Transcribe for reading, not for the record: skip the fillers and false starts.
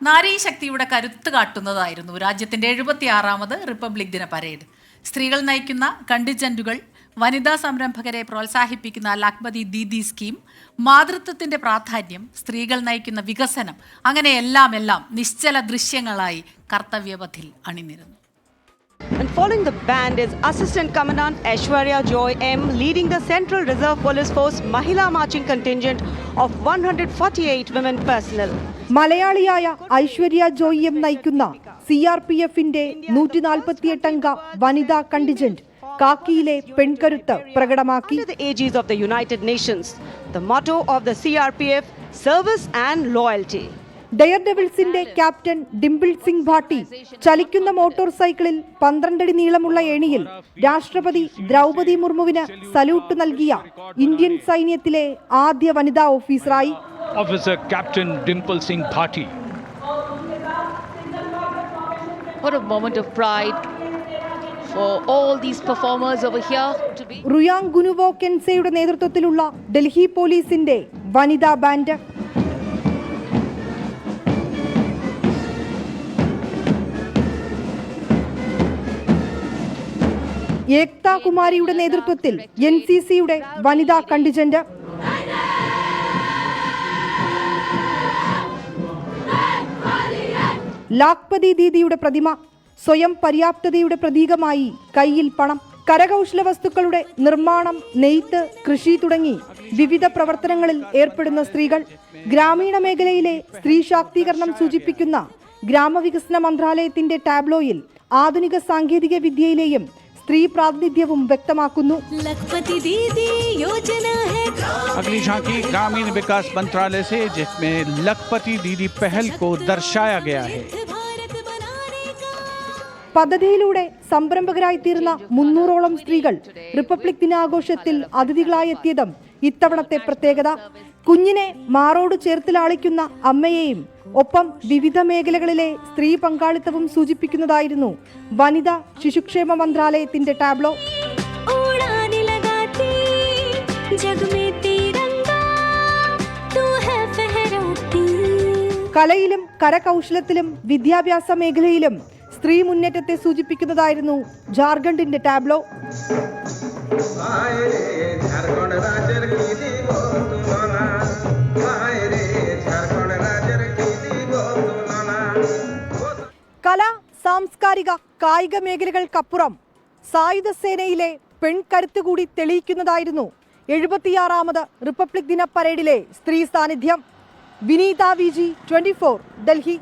നാരീശക്തിയുടെ കരുത്ത് കാട്ടുന്നതായിരുന്നു രാജ്യത്തിന്റെ 76ാമത് റിപ്പബ്ലിക് ദിന പരേഡ്. സ്ത്രീകൾ നയിക്കുന്ന കണ്ടിജന്റുകൾ, വനിതാ സംരംഭകരെ പ്രോത്സാഹിപ്പിക്കുന്ന ലഖ്പതി ദീദി സ്കീം, മാതൃത്വത്തിന്റെ പ്രാധാന്യം, സ്ത്രീകൾ നയിക്കുന്ന വികസനം, അങ്ങനെ എല്ലാം നിശ്ചല ദൃശ്യങ്ങളായി കർത്തവ്യപഥിൽ അണിനിരന്നു. And following the band is Assistant Commandant Aishwarya Joy M, leading the Central Reserve Police Force Mahila Marching Contingent of 148 women personnel. മലയാളിയായ ഐശ്വര്യ ജോയ് എം നയിക്കുന്ന CRPFന്റെ 148 അംഗ വനിതാ contingent കാക്കിയിലെ പെൺകരുത്ത് പ്രകടമാക്കി. Under the aegis of the United Nations, the motto of the CRPF, service and loyalty. Dare ഡെവിൾസിന്റെ captain Dimple Singh Bhati ചലിക്കുന്ന motor സൈക്കിളിൽ 12 അടി നീളമുള്ള ഏണിയിൽ രാഷ്ട്രപതി ദ്രൗപദി മുർമുവിന് സല്യൂട്ട് നൽകിയ ഇന്ത്യൻ സൈന്യത്തിലെ ആദ്യ വനിതാ ഓഫീസറായി. Officer Captain Dimple Singh Bhati. What a moment of pride for all these performers over here to be. റുയാങ് ഗുനുവോ കെൻസയുടെ നേതൃത്വത്തിലുള്ള ഡൽഹി പോലീസിന്റെ വനിതാ ബാൻഡ്. ഏക്ത കുമാരിയുടെ നേതൃത്വത്തിൽ NCCയുടെ വനിതാ കണ്ടിജന്റ്. ലഖ്പതി ദീദിയുടെ പ്രതിമ, സ്വയം പര്യാപ്തതയുടെ പ്രതീകമായി കയ്യിൽ പണം. കരകൗശല വസ്തുക്കളുടെ നിർമ്മാണം, നെയ്ത്ത്, കൃഷി തുടങ്ങി വിവിധ പ്രവർത്തനങ്ങളിൽ ഏർപ്പെടുന്ന സ്ത്രീകൾ. ഗ്രാമീണ മേഖലയിലെ സ്ത്രീ ശാക്തീകരണം സൂചിപ്പിക്കുന്ന ഗ്രാമവികസന മന്ത്രാലയത്തിന്റെ ടാബ്ലോയിൽ ആധുനിക സാങ്കേതിക വിദ്യയിലെയും സ്ത്രീ പ്രാതിനിധ്യവും വ്യക്തമാക്കുന്നു. अगली झांकी ग्रामीण विकास मंत्रालय से, जिसमें लखपति दीदी पहल को दर्शाया गया है. പദ്ധതിയിലൂടെ സംരംഭകരായിത്തീർന്ന 300ഓളം സ്ത്രീകൾ റിപ്പബ്ലിക് ദിനാഘോഷത്തിൽ അതിഥികളായെത്തിയതും ഇത്തവണത്തെ പ്രത്യേകത. കുഞ്ഞിനെ മാറോട് ചേർത്ത് ലാളിക്കുന്ന അമ്മയെയും ഒപ്പം വിവിധ മേഖലകളിലെ സ്ത്രീ പങ്കാളിത്തവും സൂചിപ്പിക്കുന്നതായിരുന്നു വനിതാ ശിശുക്ഷേമ മന്ത്രാലയത്തിന്റെ ടാബ്ലോ. കലയിലും കരകൗശലത്തിലും വിദ്യാഭ്യാസ മേഖലയിലും സ്ത്രീ മുന്നേറ്റത്തെ സൂചിപ്പിക്കുന്നതായിരുന്നു ജാർഖണ്ഡിന്റെ ടാബ്ലോ. കല, സാംസ്കാരിക, കായിക മേഖലകൾക്കപ്പുറം സായുധ സേനയിലെ പെൺകരുത്ത് കൂടി തെളിയിക്കുന്നതായിരുന്നു 76ാമത് റിപ്പബ്ലിക് ദിന പരേഡിലെ സ്ത്രീ സാന്നിധ്യം. വിനീത VG, 24, ഡൽഹി.